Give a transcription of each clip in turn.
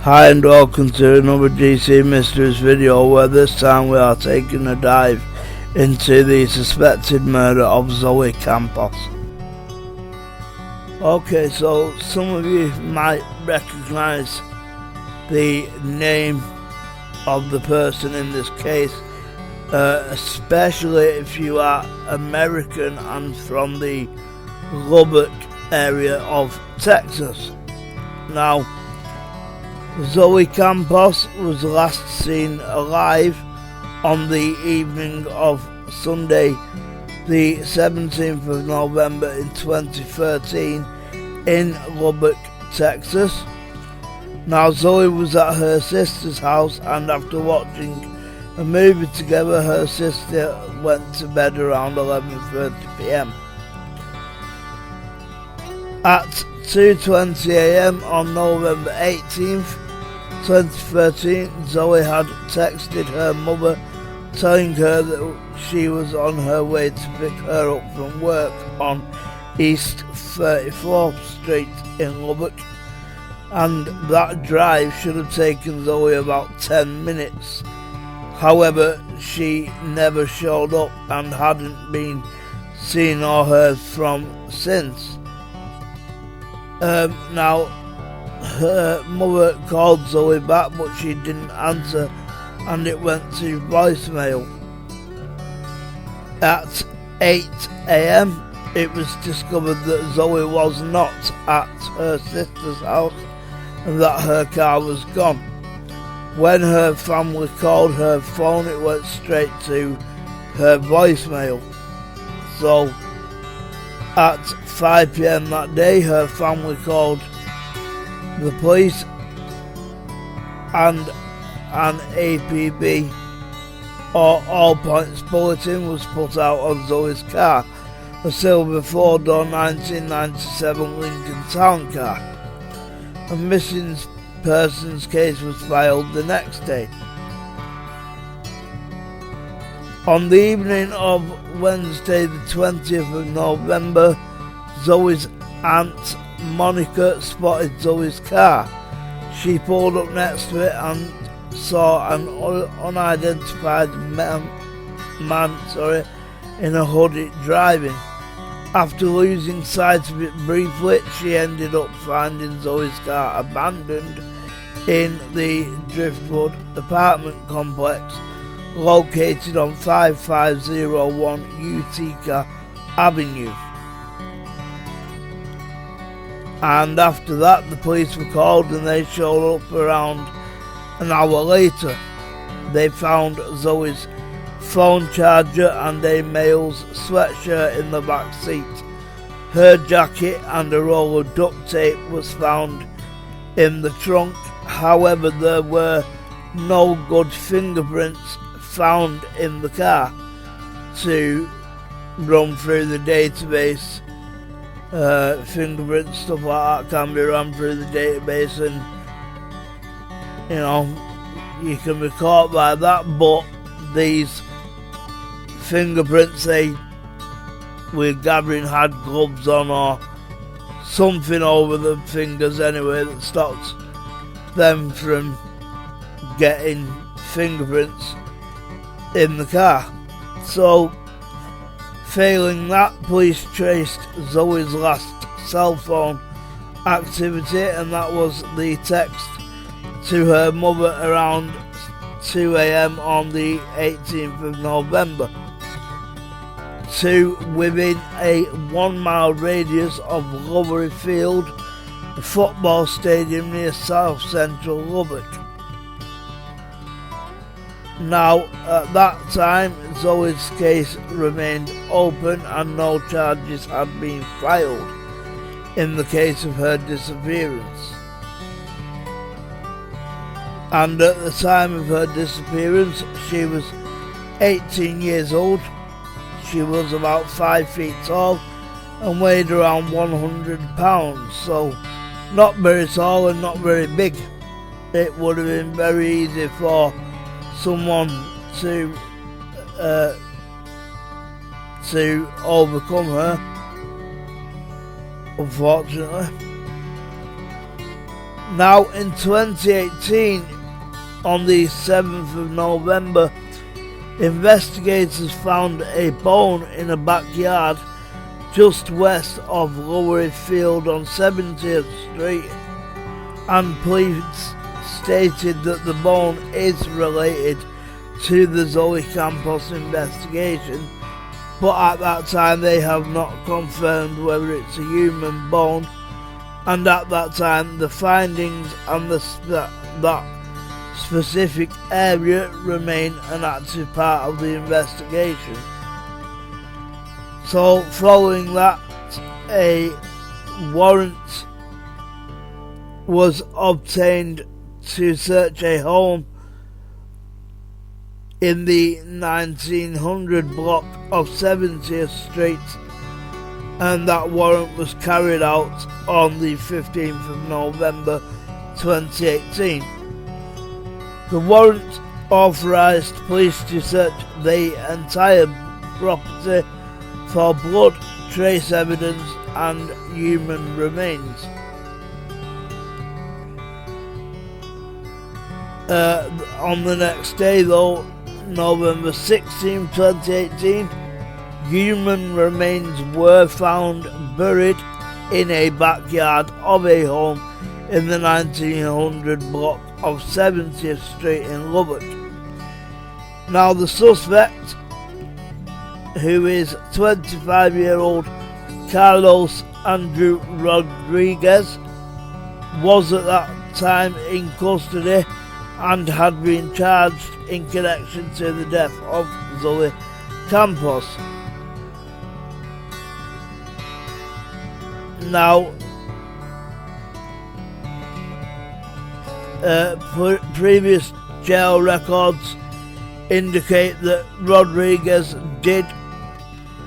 Hi and welcome to another DC Mysteries video, where this time we are taking a dive into the suspected murder of Zoe Campos. Okay, so some of you might recognise the name of the person in this case, especially if you are American and from the Lubbock area of Texas. Now, Zoe Campos was last seen alive on the evening of Sunday, the 17th of November in 2013 in Lubbock, Texas. Now, Zoe was at her sister's house, and after watching a movie together, her sister went to bed around 11:30 p.m. At 2:20 a.m. on November 18th, 2013, Zoe had texted her mother telling her that she was on her way to pick her up from work on East 34th Street in Lubbock, and that drive should have taken Zoe about 10 minutes. However, she never showed up and hadn't been seen or heard from since. Now, her mother called Zoe back, but she didn't answer, and it went to voicemail. At 8 a.m, it was discovered that Zoe was not at her sister's house and that her car was gone. When her family called her phone, it went straight to her voicemail. So, at 5 p.m. that day, her family called the police, and an APB or all points bulletin was put out on Zoe's car, a silver 4-door 1997 Lincoln Town car. A missing persons case was filed the next day. On the evening of Wednesday the 20th of November, Zoe's aunt Monica spotted Zoe's car. She pulled up next to it and saw an unidentified man in a hoodie driving. After losing sight of it briefly, she ended up finding Zoe's car abandoned in the Driftwood apartment complex located on 5501 Utica Avenue. And after that, the police were called, and they showed up around an hour later. They found Zoe's phone charger and a male's sweatshirt in the back seat. Her jacket and a roll of duct tape was found in the trunk. However, there were no good fingerprints found in the car to run through the database. Fingerprints, stuff like that can be run through the database, and you can be caught by that, but these fingerprints, we're gathering, had gloves on or something over the fingers anyway that stopped them from getting fingerprints in the car. So, failing that, police traced Zoe's last cell phone activity, and that was the text to her mother around 2 a.m. on the 18th of November. To within a 1-mile radius of Lubbock Field, a football stadium near South Central Lubbock. Now, at that time, Zoe's case remained open and no charges had been filed in the case of her disappearance. And at the time of her disappearance, she was 18 years old. She was about 5 feet tall and weighed around 100 pounds, so not very tall and not very big. It would have been very easy for someone to overcome her, unfortunately. Now in 2018, on the 7th of November, investigators found a bone in a backyard just west of Lowery Field on 70th Street, and police stated that the bone is related to the Zoe Campos investigation, but at that time they have not confirmed whether it's a human bone, and at that time the findings and that specific area remain an active part of the investigation. So following that, a warrant was obtained to search a home in the 1900 block of 70th Street, and that warrant was carried out on the 15th of November 2018. The warrant authorised police to search the entire property for blood, trace evidence and human remains. On the next day though, November 16, 2018, human remains were found buried in a backyard of a home in the 1900 block of 70th Street in Lubbock. Now the suspect, who is 25-year-old Carlos Andrew Rodriguez, was at that time in custody and had been charged in connection to the death of Zoe Campos. Now, previous jail records indicate that Rodriguez did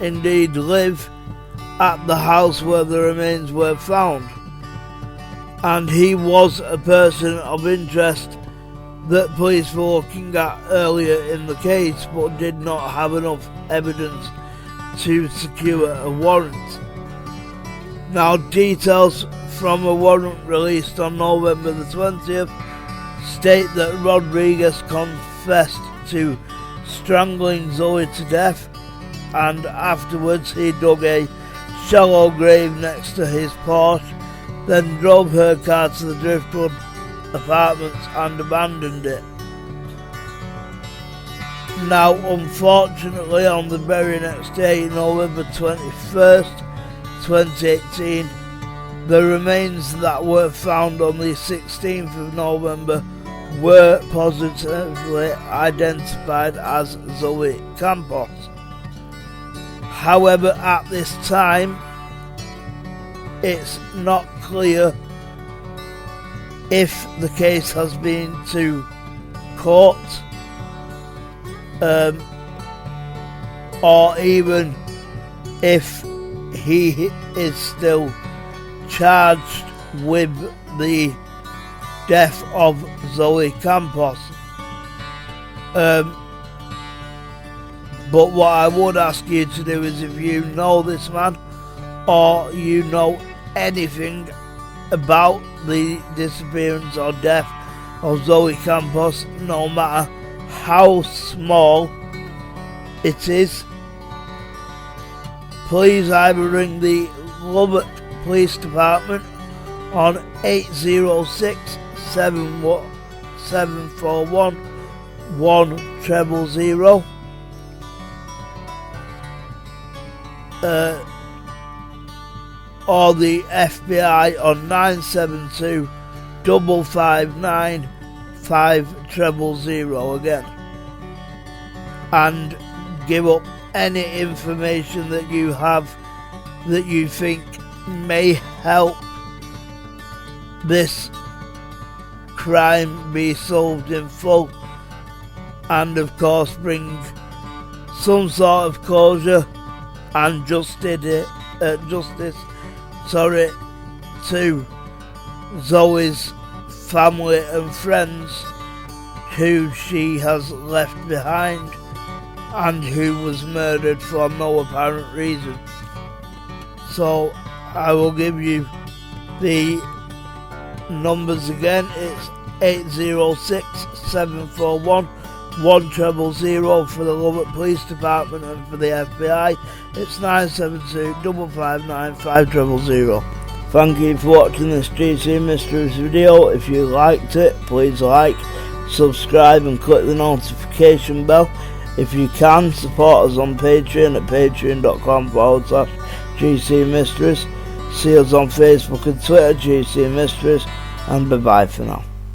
indeed live at the house where the remains were found, and he was a person of interest that police were looking at earlier in the case, but did not have enough evidence to secure a warrant. Now, details from a warrant released on November the 20th state that Rodriguez confessed to strangling Zoe to death, and afterwards he dug a shallow grave next to his porch, then drove her car to the Driftwood apartments and abandoned it. Now, unfortunately, on the very next day, November 21st, 2018, the remains that were found on the 16th of November were positively identified as Zoe Campos. However, at this time, it's not clear if the case has been to court, or even if he is still charged with the death of Zoe Campos. But what I would ask you to do is, if you know this man, or you know anything about the disappearance or death of Zoe Campos, no matter how small it is, please either ring the Lubbock Police Department on 806-741-1000, or the FBI on 972-559-5000 again, and give up any information that you have that you think may help this crime be solved in full, and of course bring some sort of closure and justice to Zoe's family and friends who she has left behind and who was murdered for no apparent reason. So I will give you the numbers again, it's 806 741 1000 for the Lubbock Police Department, and for the FBI it's 972 559 5000. Thank you for watching this GC Mysteries video. If you liked it, please like, subscribe and click the notification bell. If you can, support us on Patreon at patreon.com/GC Mysteries. See us on Facebook and Twitter, GC Mysteries, and bye bye for now.